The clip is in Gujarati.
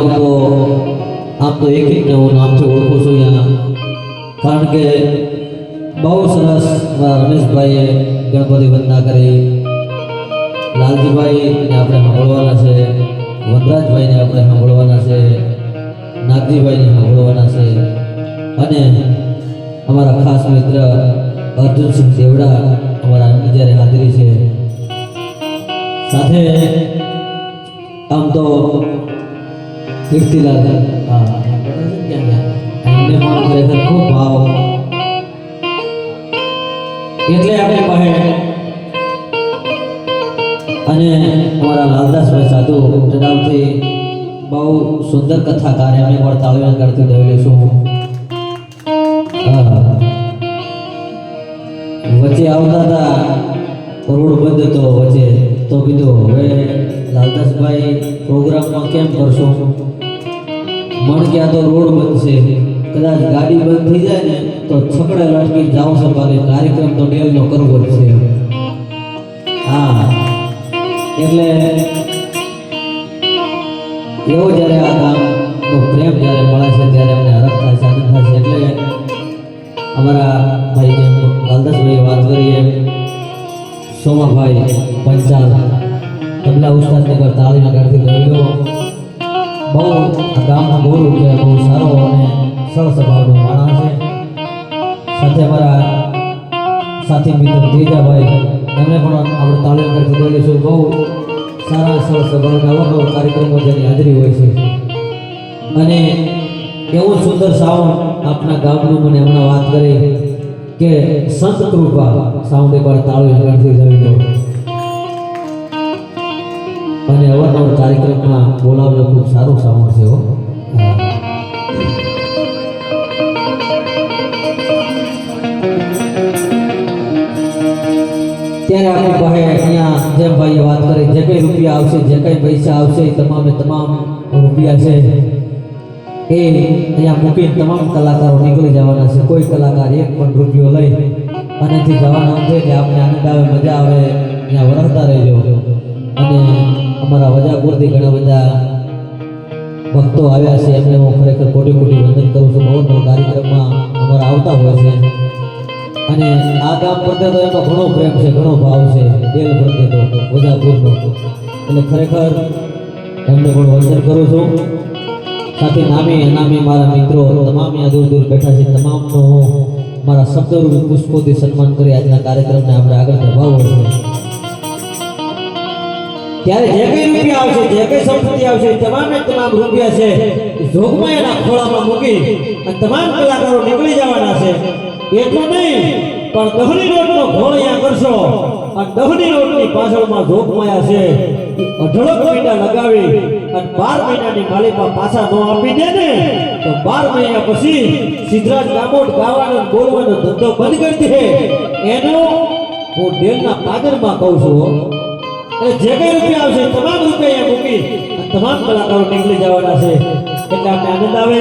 જાઉં તો આપ તો એક ને હું નામથી ઓળખું છું અહીંયા, કારણ કે બહુ સરસ રમેશભાઈએ ગણપતિ વંદના કરી, લાલજીભાઈને આપણે સાંભળવાના છે, વનરાજભાઈને આપણે સાંભળવાના છે, નાગજીભાઈને સાંભળવાના છે, અને અમારા ખાસ મિત્ર અર્જુનસિંહ દેવડા અમારા જ્યારે હાજરી છે. સાથે આમ તો કીર્તિલાલ એમને પણ ખરેખર ખૂબ ભાવ, એટલે આપણી પાસે અને અમારા લાલદાસભાઈ સાધુ તળાવથી બહુ સુંદર કથાકાર એમને પણ તાળીઓ કરતી દઈ છું. વચ્ચે આવતા હતા રોડ બંધ હતો વચ્ચે, તો કીધું હવે લાલદાસભાઈ પ્રોગ્રામમાં કેમ કરશો, મન કે આ તો રોડ બંધ છે, કદાચ ગાડી બંધ થઈ જાય ને તો છકડે લટકી જાવ સવારે કાર્યક્રમ તો ડેલનો કરવો જ છે. હા, એટલે એવો જ્યારે આ ગામનો પ્રેમ જ્યારે મળે છે ત્યારે અમને હરખ થાય છે, આનંદ થાય છે. એટલે અમારા ભાઈ જેમ લાલદાસભાઈએ વાત કરી એમ સોમાભાઈ પંચાલ તબલા ઉસ્તાદને પર તાળી વગાડતી ગયેલો, બહુ આ ગામમાં બોલું કે બહુ સારો અને સરળ સ્વભાવનો માણસ છે. સાથે અમારા સાથી મિત્ર તેજાભાઈ એમને પણ આપણે તાળી વગાડતી ગયેલી છું. બહુ સારા સરળ સ્વભાવના અવનવ કાર્યક્રમો જેની હાજરી હોય છે, અને એવું સુંદર સાઉન્ડ આપણા ગામનું મને હમણાં વાત કરી કે સંત કૃપા સાઉન્ડ એકવાર તાળી વગાડતી જવી, અને અવારનવાર કાર્યક્રમમાં બોલાવજો, ખૂબ સારું સાઉન્ડ છે. ત્યારે આપણી પાસે અહીંયા જેમ ભાઈએ વાત કરી, જે કંઈ રૂપિયા આવશે, જે કંઈ પૈસા આવશે, તમામે તમામ રૂપિયા છે એ અહીંયા મૂકીને તમામ કલાકારો નીકળી જવાના છે. કોઈ કલાકાર એક પણ રૂપિયો લઈ આનેથી જવાના છે કે આપણે આનંદ આવે, મજા આવે, અહીંયા વરસતા રહેજો. અને અમારા વજાપુરથી ઘણા બધા ભક્તો આવ્યા છે, એમને હું ખરેખર કોટી કોટી વંદન કરું છું. બહુ કાર્યક્રમમાં અમારા આવતા હોય છે, અને આ ગામ પ્રત્યે તો એનો ઘણો પ્રેમ છે, ઘણો ભાવ છે, દિલ પ્રત્યે તો વજાપુરનો. એટલે ખરેખર એમને પણ વંદન કરું છું. સાથે નામી અનામી મારા મિત્રો તમામ અહીંયા દૂર દૂર બેઠા છે, તમામનો હું મારા શબ્દરૂપી પુષ્પોથી સન્માન કરી આજના કાર્યક્રમને આપણે આગળ ધપાવવો છે. ત્યારે જે કંઈ રૂપિયા આવશે, જે કંઈ સંપત્તિ આવશે, તમામે તમામ રૂપિયા છે જોગમાં એના ખોળામાં મૂકી અને તમામ કલાકારો નીકળી જવાના છે. એટલું નહીં પણ દહની રોડનો ઘોળ અહીંયા કરશો, અને દહની રોડની પાછળમાં જોગમાયા છે અઢળક મહિના લગાવી અને 12 મહિનાની માલિકા પાછા ન આપી દે ને તો 12 મહિના પછી સિદ્ધરાજ ગામોટ ગાવાનો બોલવાનો ધંધો બંધ કરી દે. એનો હું ડેલના પાદરમાં કહું છું. જે કંઈ રૂપિયા આવશે તમામ રૂપિયા મૂકી તમામ કલાકારો નીકળી જવાના છે. એટલે આપણે આનંદ આવે.